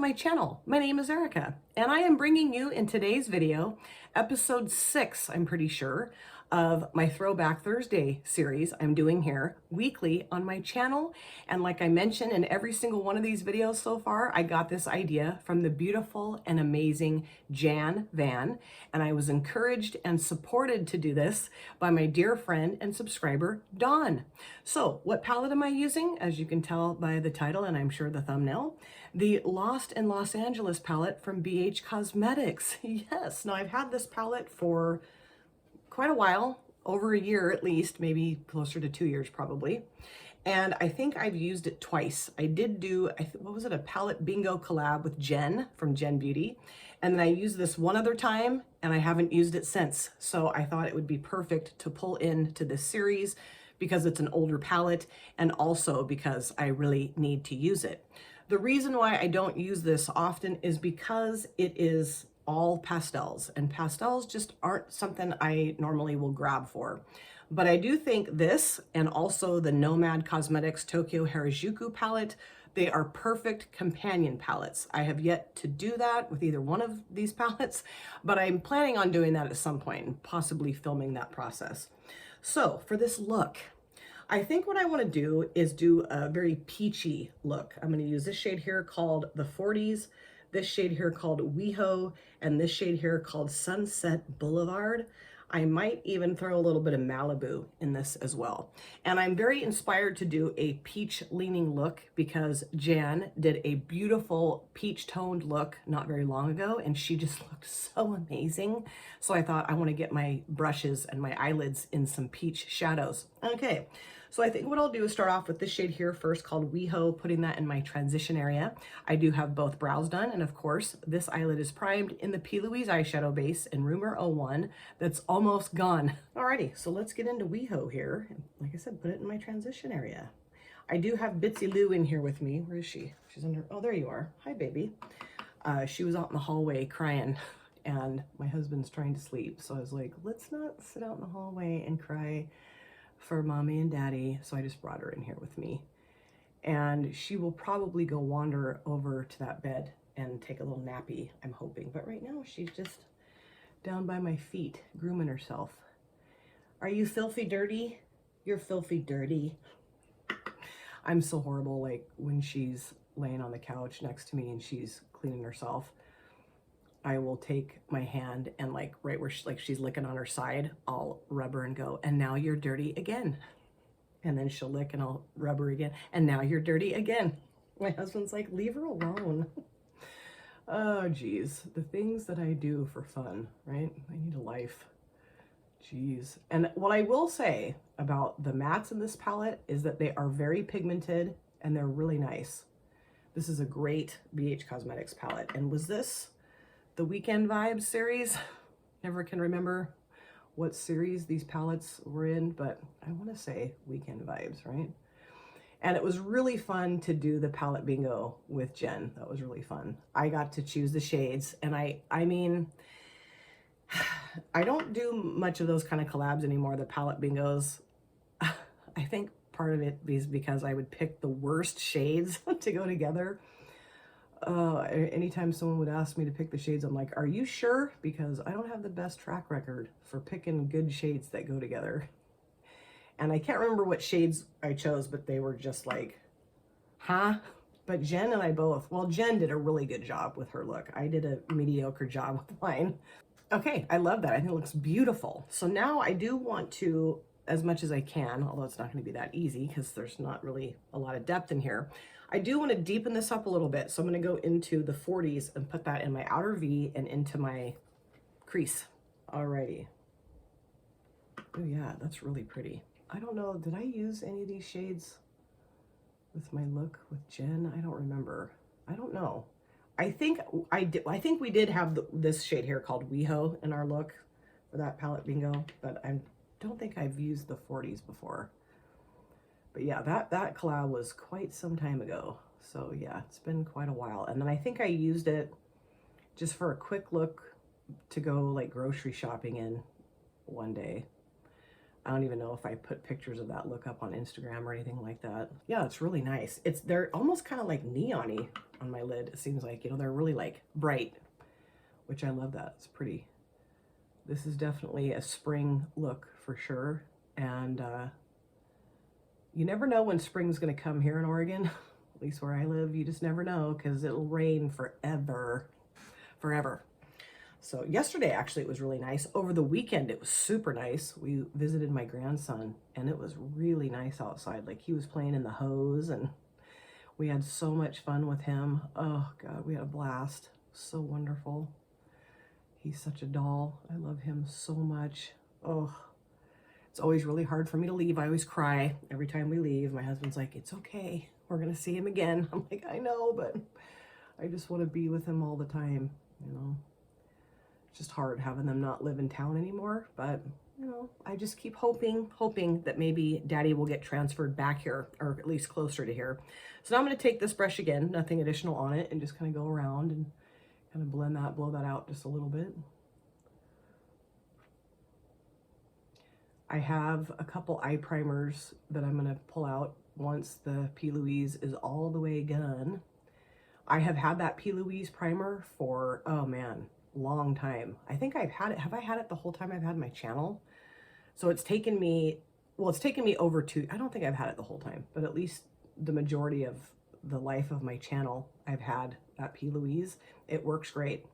my channel. My name is Erica, and I am bringing you in today's video, episode 6, I'm pretty sure, of my Throwback Thursday series I'm doing here weekly on my channel. And like I mentioned in every single one of these videos so far, I got this idea from the beautiful and amazing Jan Van, and I was encouraged and supported to do this by my dear friend and subscriber, Dawn. So what palette am I using? As you can tell by the title, and I'm sure the thumbnail, the Lost in Los Angeles palette from BH Cosmetics. Yes, now I've had this palette for quite a while, over a year at least, maybe closer to 2 years probably. And I think I've used it twice. I did do, what was it, a palette bingo collab with Jen from Jen Beauty. And then I used this one other time and I haven't used it since. So I thought it would be perfect to pull into this series because it's an older palette and also because I really need to use it. The reason why I don't use this often is because it is all pastels, and pastels just aren't something I normally will grab for. But I do think this and also the Nomad Cosmetics Tokyo Harajuku palette, they are perfect companion palettes. I have yet to do that with either one of these palettes, but I'm planning on doing that at some point and possibly filming that process. So for this look, I think what I want to do is do a very peachy look. I'm going to use this shade here called the 40s, this shade here called WeHo, and this shade here called Sunset Boulevard. I might even throw a little bit of Malibu in this as well. And I'm very inspired to do a peach leaning look because Jan did a beautiful peach toned look not very long ago, and she just looked so amazing. So I thought I want to get my brushes and my eyelids in some peach shadows. Okay, so I think what I'll do is start off with this shade here first called WeHo, putting that in my transition area. I do have both brows done, and of course this eyelid is primed in the P. Louise eyeshadow base in Rumor 01 that's almost gone. Alrighty, so let's get into WeHo here. Like I said, put it in my transition area. I do have Bitsy Lou in here with me. Where is she? She's under, oh, there you are. Hi, baby. She was out in the hallway crying, and my husband's trying to sleep. So I was like, let's not sit out in the hallway and cry for mommy and daddy. So I just brought her in here with me. And she will probably go wander over to that bed and take a little nappy, I'm hoping. But right now she's just down by my feet, grooming herself. Are you filthy dirty? You're filthy dirty. I'm so horrible, like when she's laying on the couch next to me and she's cleaning herself, I will take my hand and like right where she's licking on her side, I'll rub her and go, and now you're dirty again. And then she'll lick and I'll rub her again, and now you're dirty again. My husband's like, leave her alone. Oh geez, the things that I do for fun, right? I need a life. Jeez. And what I will say about the mattes in this palette is that they are very pigmented and they're really nice. This is a great BH Cosmetics palette. And was this the Weekend Vibes series? Never can remember what series these palettes were in, but I want to say Weekend Vibes, right? And it was really fun to do the palette bingo with Jen. That was really fun. I got to choose the shades, and I mean, I don't do much of those kind of collabs anymore, the palette bingos. I think part of it is because I would pick the worst shades to go together. Anytime someone would ask me to pick the shades, I'm like, are you sure? Because I don't have the best track record for picking good shades that go together. And I can't remember what shades I chose, but they were just like, huh? But Jen and I both, well, Jen did a really good job with her look. I did a mediocre job with mine. Okay, I love that. I think it looks beautiful. So now I do want to, as much as I can, although it's not going to be that easy because there's not really a lot of depth in here, I do want to deepen this up a little bit. So I'm going to go into the 40s and put that in my outer V and into my crease. Alrighty. Oh yeah, that's really pretty. I don't know, did I use any of these shades with my look with Jen? I don't remember. I don't know. I think I did. I think we did have this shade here called WeHo in our look for that palette bingo, but I don't think I've used the 40s before. But yeah, that collab was quite some time ago. So yeah, it's been quite a while. And then I think I used it just for a quick look to go like grocery shopping in one day. I don't even know if I put pictures of that look up on Instagram or anything like that. Yeah, it's really nice. They're almost kind of like neon-y on my lid. It seems like, you know, they're really like bright, which I love that. It's pretty. This is definitely a spring look for sure. And you never know when spring's going to come here in Oregon. At least where I live, you just never know because it'll rain forever. So yesterday, actually, it was really nice. Over the weekend, it was super nice. We visited my grandson, and it was really nice outside. Like, he was playing in the hose, and we had so much fun with him. Oh, God, we had a blast. So wonderful. He's such a doll. I love him so much. Oh, it's always really hard for me to leave. I always cry every time we leave. My husband's like, it's okay. We're going to see him again. I'm like, I know, but I just want to be with him all the time, you know. It's just hard having them not live in town anymore, but you know, I just keep hoping that maybe Daddy will get transferred back here, or at least closer to here. So now I'm going to take this brush again, nothing additional on it, and just kind of go around and kind of blend that, blow that out just a little bit. I have a couple eye primers that I'm going to pull out once the P. Louise is all the way done. I have had that P. Louise primer for, oh man, long time. I think I've had it. Have I had it the whole time I've had my channel? So it's taken me, well, it's taken me over I don't think I've had it the whole time, but at least the majority of the life of my channel, I've had that P. Louise. It works great.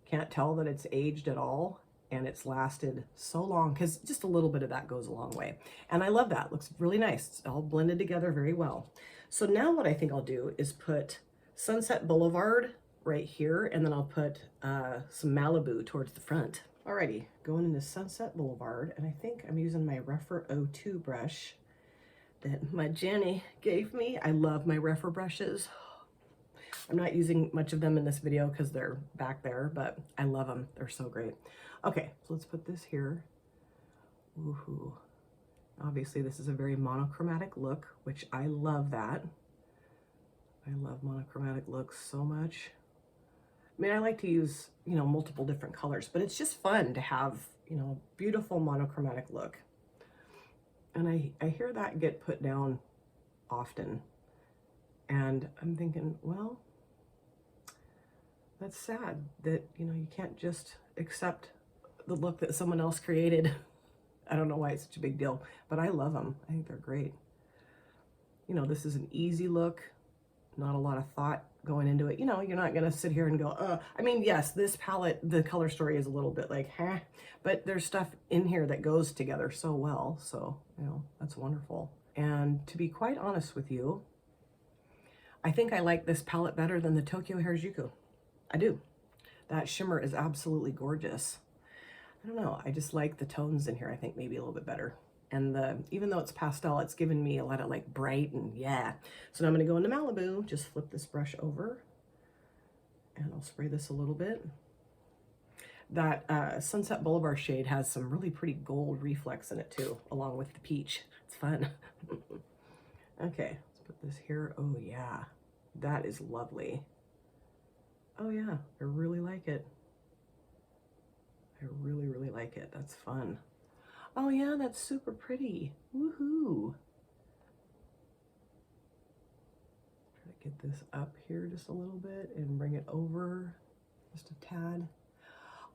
Can't tell that it's aged at all. And it's lasted so long because just a little bit of that goes a long way. And I love that. It looks really nice. It's all blended together very well. So now what I think I'll do is put Sunset Boulevard right here, and then I'll put some Malibu towards the front. Alrighty, going into Sunset Boulevard, and I think I'm using my Rephr 02 brush that my Jenny gave me. I love my Rephr brushes. I'm not using much of them in this video because they're back there, but I love them. They're so great. Okay, so let's put this here. Woohoo. Obviously, this is a very monochromatic look, which I love that. I love monochromatic looks so much. I mean, I like to use, you know, multiple different colors, but it's just fun to have, you know, beautiful monochromatic look. And I hear that get put down often. And I'm thinking, well, that's sad that, you know, you can't just accept the look that someone else created. I don't know why it's such a big deal, but I love them. I think they're great. You know, this is an easy look, not a lot of thought going into it. You know, you're not going to sit here and go, I mean, yes, this palette, the color story is a little bit like, but there's stuff in here that goes together so well. So, you know, that's wonderful. And to be quite honest with you, I think I like this palette better than the Tokyo Harajuku. I do. That shimmer is absolutely gorgeous. I don't know, I just like the tones in here, I think maybe a little bit better. And even though it's pastel, it's given me a lot of like bright and yeah. So now I'm gonna go into Malibu, just flip this brush over and I'll spray this a little bit. That Sunset Boulevard shade has some really pretty gold reflex in it too, along with the peach. It's fun. Okay, let's put this here. Oh yeah, that is lovely. Oh yeah, I really like it. I really, really like it. That's fun. Oh yeah, that's super pretty. Woohoo. Try to get this up here just a little bit and bring it over just a tad.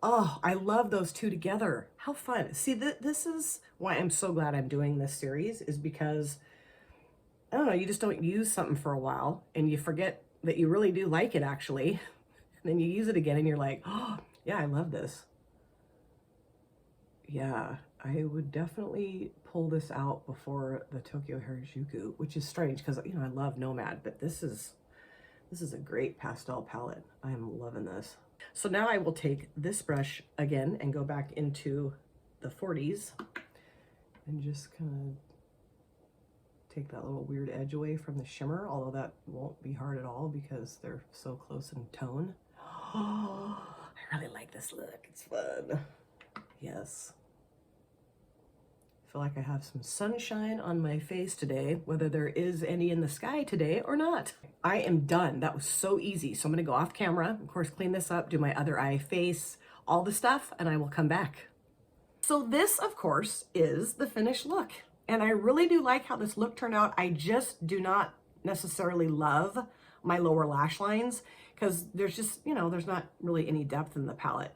Oh, I love those two together. How fun. See, this is why I'm so glad I'm doing this series, is because, I don't know, you just don't use something for a while and you forget that you really do like it actually. And then you use it again and you're like, oh, yeah, I love this. Yeah, I would definitely pull this out before the Tokyo Harajuku, which is strange because, you know, I love Nomad, but this is a great pastel palette. I am loving this. So now I will take this brush again and go back into the 40s and just kind of take that little weird edge away from the shimmer, although that won't be hard at all because they're so close in tone. Oh, I really like this look. It's fun. Yes. I feel like I have some sunshine on my face today, whether there is any in the sky today or not. I am done. That was so easy. So I'm going to go off camera, of course, clean this up, do my other eye, face, all the stuff, and I will come back. So this, of course, is the finished look. And I really do like how this look turned out. I just do not necessarily love my lower lash lines because there's just, there's not really any depth in the palette.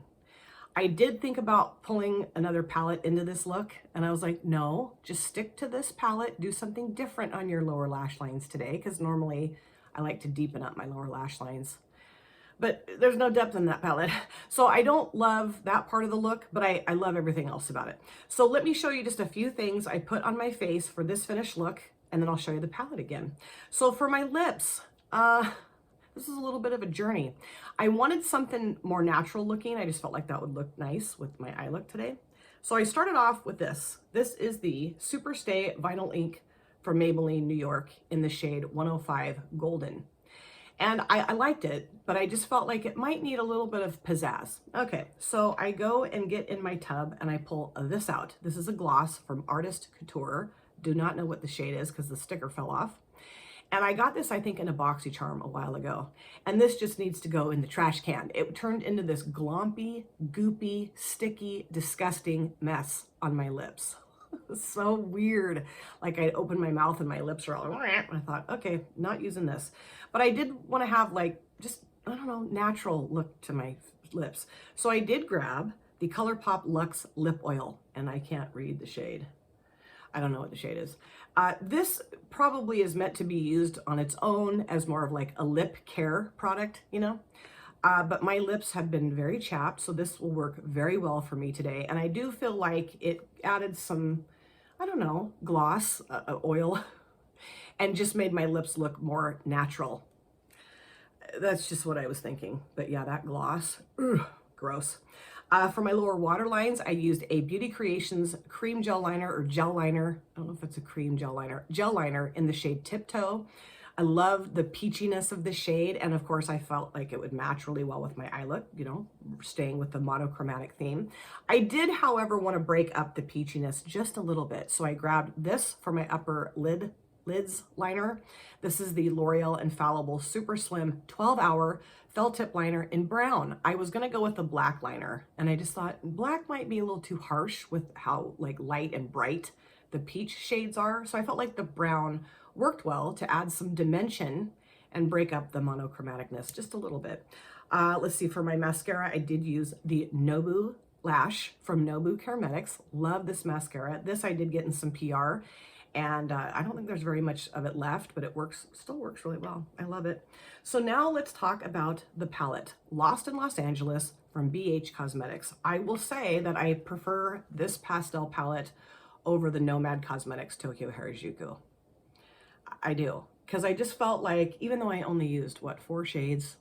I did think about pulling another palette into this look, and I was like, no, just stick to this palette, do something different on your lower lash lines today, because normally I like to deepen up my lower lash lines. But there's no depth in that palette. So I don't love that part of the look, but I love everything else about it. So let me show you just a few things I put on my face for this finished look, and then I'll show you the palette again. So for my lips, this is a little bit of a journey. I wanted something more natural looking. I just felt like that would look nice with my eye look today. So I started off with this. This is the Super Stay Vinyl Ink from Maybelline, New York in the shade 105 Golden. And I liked it, but I just felt like it might need a little bit of pizzazz. Okay, so I go and get in my tub and I pull this out. This is a gloss from Artist Couture. Do not know what the shade is because the sticker fell off. And I got this, I think, in a BoxyCharm a while ago. And this just needs to go in the trash can. It turned into this glompy, goopy, sticky, disgusting mess on my lips. So weird. Like I opened my mouth and my lips are all, and I thought, okay, not using this. But I did want to have like, just, I don't know, natural look to my lips. So I did grab the ColourPop Luxe Lip Oil, and I can't read the shade. I don't know what the shade is. This probably is meant to be used on its own as more of like a lip care product, but my lips have been very chapped, so this will work very well for me today. And I do feel like it added some, I don't know, gloss, oil, and just made my lips look more natural. That's just what I was thinking. But yeah, that gloss, gross. For my lower water lines, I used a Beauty Creations cream gel liner or gel liner. I don't know if it's a cream gel liner in the shade Tiptoe. I love the peachiness of the shade. And of course, I felt like it would match really well with my eye look, staying with the monochromatic theme. I did, however, want to break up the peachiness just a little bit. So I grabbed this for my upper lids liner. This is the L'Oreal Infallible Super Slim 12-hour felt tip liner in brown. I was gonna go with the black liner, and I just thought black might be a little too harsh with how like light and bright the peach shades are. So I felt like the brown worked well to add some dimension and break up the monochromaticness just a little bit. Let's see, for my mascara, I did use the Nobu Lash from Nobu Cosmetics. Love this mascara. This I did get in some PR. And I don't think there's very much of it left, but it still works really well. I love it. So now let's talk about the palette. Lost in Los Angeles from BH Cosmetics. I will say that I prefer this pastel palette over the Nomad Cosmetics Tokyo Harajuku. I do, because I just felt like, even though I only used, 4 shades,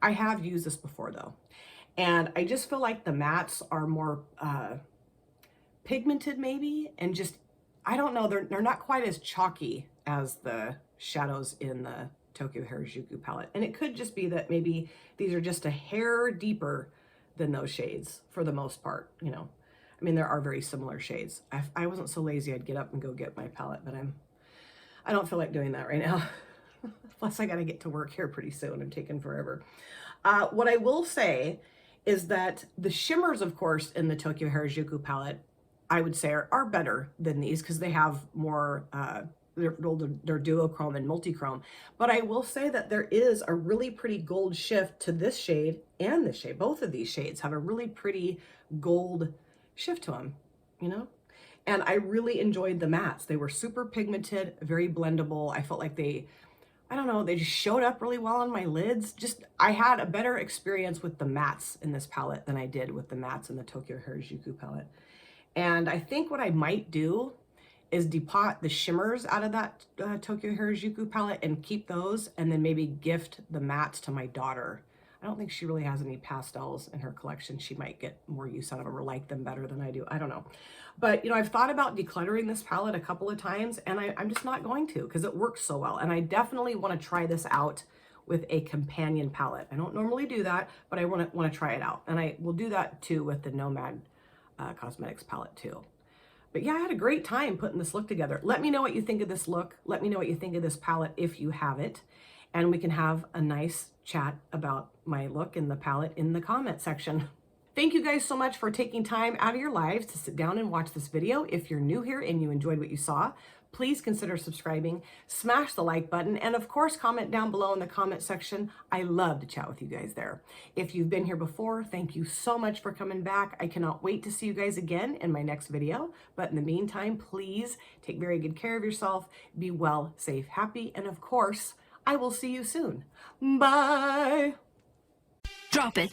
I have used this before though. And I just feel like the mattes are more pigmented maybe, and just, I don't know, they're not quite as chalky as the shadows in the Tokyo Harajuku palette. And it could just be that maybe these are just a hair deeper than those shades for the most part, I mean, there are very similar shades. I wasn't so lazy I'd get up and go get my palette, but I don't feel like doing that right now. Plus I gotta get to work here pretty soon. I'm taking forever. What I will say is that the shimmers, of course, in the Tokyo Harajuku palette, I would say are better than these because they have more, they're duochrome and multichrome. But I will say that there is a really pretty gold shift to this shade and this shade. Both of these shades have a really pretty gold shift to them, And I really enjoyed the mattes. They were super pigmented, very blendable. I felt like they just showed up really well on my lids. I had a better experience with the mattes in this palette than I did with the mattes in the Tokyo Harajuku palette. And I think what I might do is depot the shimmers out of that Tokyo Harajuku palette and keep those, and then maybe gift the mattes to my daughter. I don't think she really has any pastels in her collection. She might get more use out of them or like them better than I do. I don't know. But, I've thought about decluttering this palette a couple of times, and I'm just not going to because it works so well. And I definitely want to try this out with a companion palette. I don't normally do that, but I want to try it out. And I will do that too with the Nomad Cosmetics palette too. But yeah, I had a great time putting this look together. Let me know what you think of this look. Let me know what you think of this palette if you have it. And we can have a nice chat about my look and the palette in the comment section. Thank you guys so much for taking time out of your lives to sit down and watch this video. If you're new here and you enjoyed what you saw, please consider subscribing, smash the like button, and of course, comment down below in the comment section. I love to chat with you guys there. If you've been here before, thank you so much for coming back. I cannot wait to see you guys again in my next video. But in the meantime, please take very good care of yourself. Be well, safe, happy, and of course, I will see you soon. Bye. Drop it.